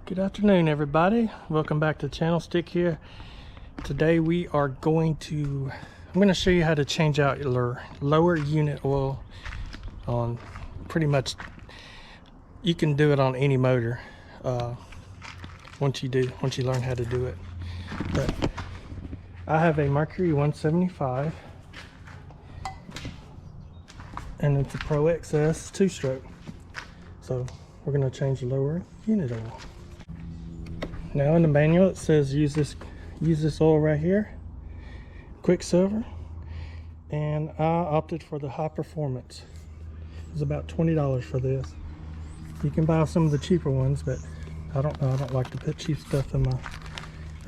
Good afternoon, everybody. Welcome back to the channel. Stick here. Today I'm going to show you how to change out your lower unit oil on pretty much, you can do it on any motor once you learn how to do it. But I have a Mercury 175 and it's a Pro XS 2-stroke. So we're going to change the lower unit oil. Now in the manual it says use this oil right here, Quicksilver, and I opted for the high performance. It's about $20 for this. You can buy some of the cheaper ones, but I don't like to put cheap stuff in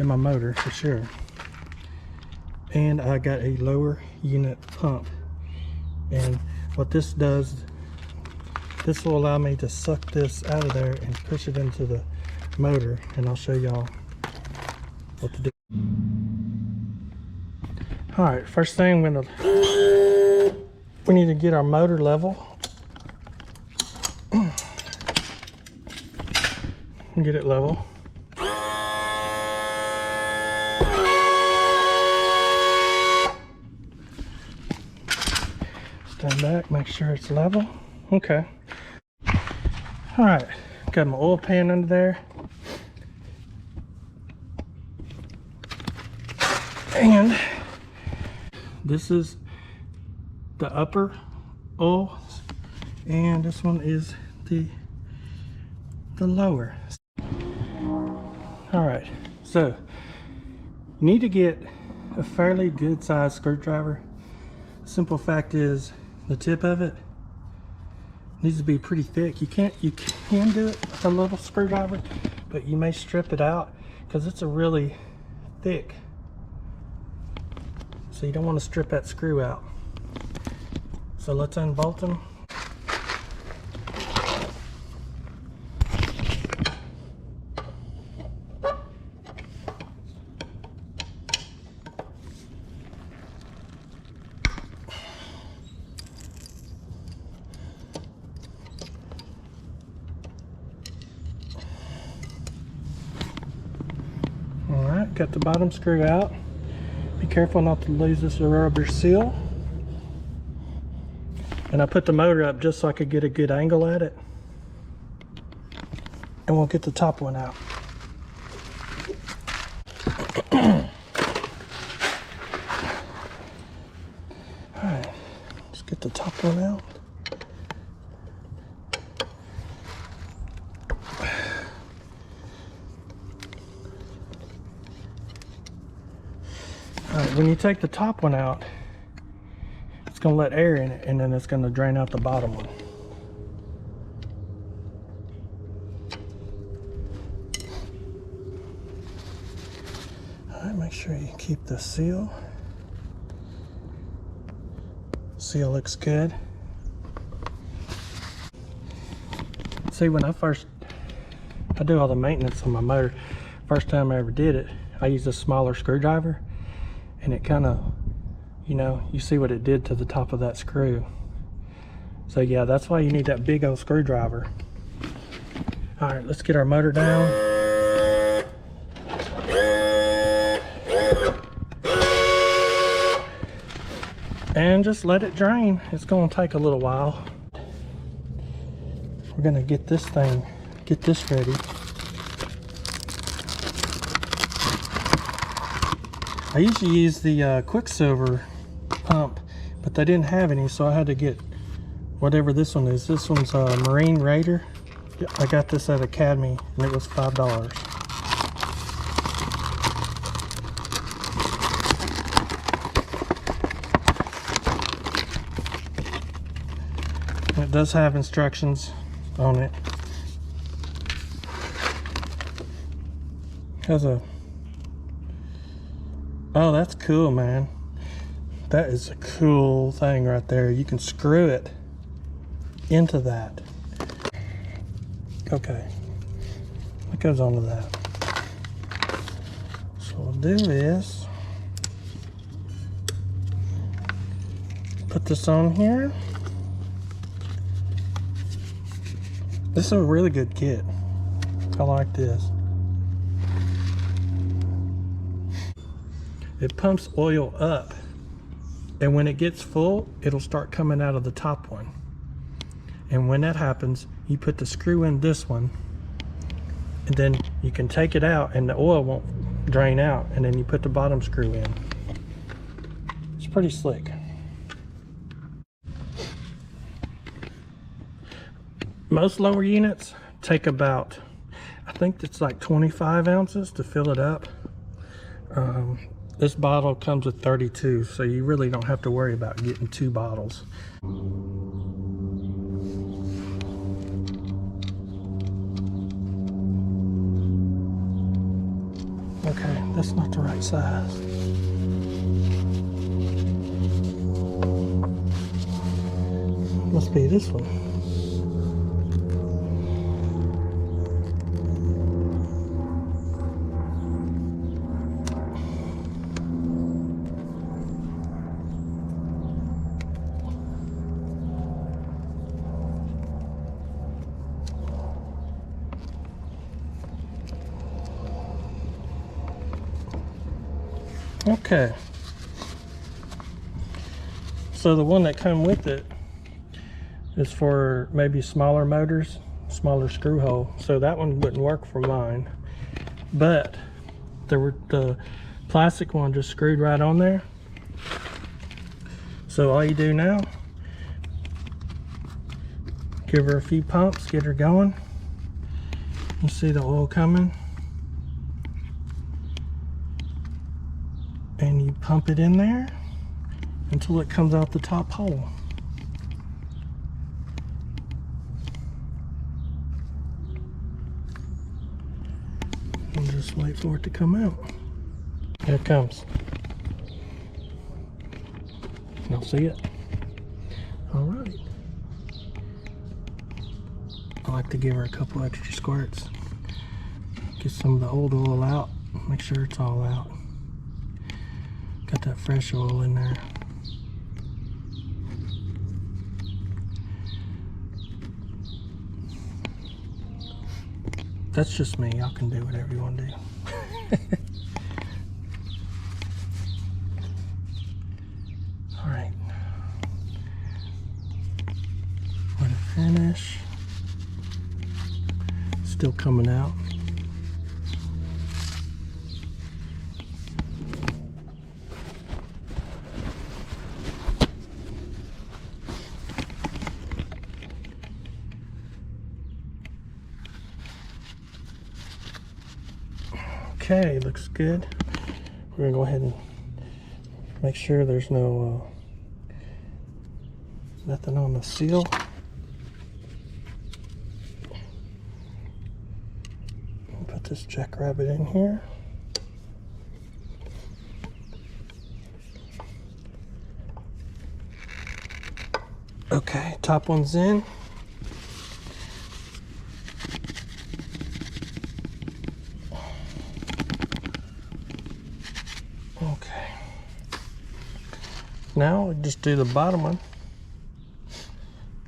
my motor for sure. And I got a lower unit pump, and what this does, this will allow me to suck this out of there and push it into the motor, and I'll show y'all what to do. Alright, first thing we need to get our motor level and get it level. Stand back, make sure it's level. Okay. Alright, got my oil pan under there. And this is the upper oil, and this one is the lower. All right, so you need to get a fairly good sized screwdriver. Simple fact is the tip of it needs to be pretty thick. You can do it with a little screwdriver, but you may strip it out because it's a really thick. So you don't want to strip that screw out. So let's unbolt them. All right, got the bottom screw out. Be careful not to lose this rubber seal. And I put the motor up just so I could get a good angle at it. And we'll get the top one out. Alright, let's get the top one out. Alright, when you take the top one out, it's going to let air in it, and then it's going to drain out the bottom one. Alright, make sure you keep the seal. Seal looks good. See, when I do all the maintenance on my motor, first time I ever did it, I used a smaller screwdriver. And it kind of, you see what it did to the top of that screw. So yeah, that's why you need that big old screwdriver. All right, let's get our motor down. And just let it drain. It's going to take a little while. We're going to get this ready. I usually use the Quicksilver pump, but they didn't have any, so I had to get whatever this one is. This one's a Marine Raider. I got this at Academy, and it was $5. It does have instructions on it. Has a Oh, that's cool, man. That is a cool thing right there. You can screw it into that. Okay, what goes onto that? So what we'll do is put this on here. This is a really good kit. color like this. It pumps oil up, and when it gets full, it'll start coming out of the top one. And when that happens, you put the screw in this one, and then you can take it out and the oil won't drain out, and then you put the bottom screw in. It's pretty slick. Most lower units take about, I think it's like 25 ounces to fill it up. This bottle comes with 32, so you really don't have to worry about getting 2 bottles. Okay, that's not the right size. Must be this one. Okay, so the one that come with it is for maybe smaller motors, smaller screw hole, so that one wouldn't work for mine, but the plastic one just screwed right on there. So all you do now, give her a few pumps, get her going. You see the oil coming, and you pump it in there until it comes out the top hole. And just wait for it to come out. Here it comes. Y'all see it? All right. I like to give her a couple extra squirts. Get some of the old oil out. Make sure it's all out. Got that fresh oil in there. That's just me. Y'all can do whatever you want to do. All right. Let it finish. Still coming out. Okay, looks good. We're gonna go ahead and make sure there's no nothing on the seal. Put this jackrabbit in here. Okay, top one's in. Okay. Now we just do the bottom one.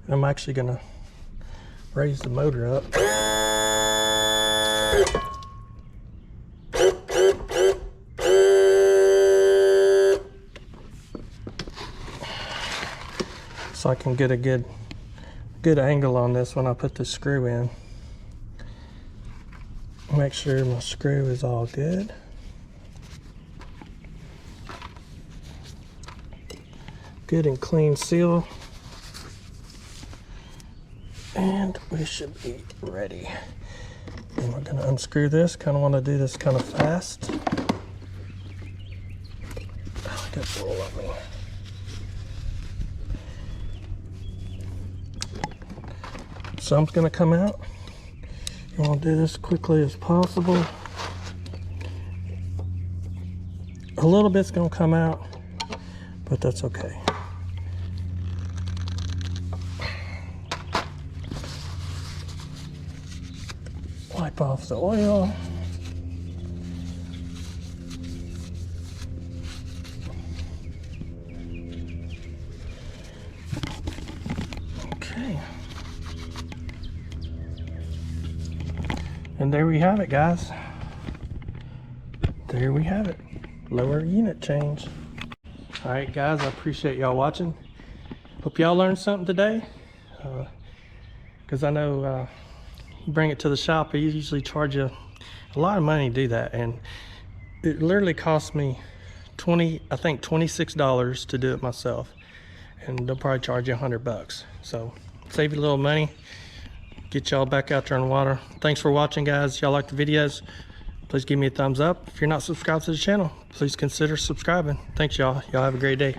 I'm actually gonna raise the motor up. So I can get a good angle on this when I put the screw in. Make sure my screw is all good. Good and clean seal. And we should be ready. And we're gonna unscrew this. Kind of want to do this kind of fast. Oh, I got oil on me. Some's gonna come out. You want to do this as quickly as possible. A little bit's gonna come out, but that's okay. Wipe off the oil. Okay. And there we have it, guys. There we have it. Lower unit change. All right, guys, I appreciate y'all watching. Hope y'all learned something today. Because I know you bring it to the shop, they usually charge you a lot of money to do that. And it literally cost me I think $26 to do it myself. And they'll probably charge you $100. So save you a little money. Get y'all back out there in the water. Thanks for watching, guys. Y'all like the videos, please give me a thumbs up. If you're not subscribed to the channel, please consider subscribing. Thanks, y'all. Y'all have a great day.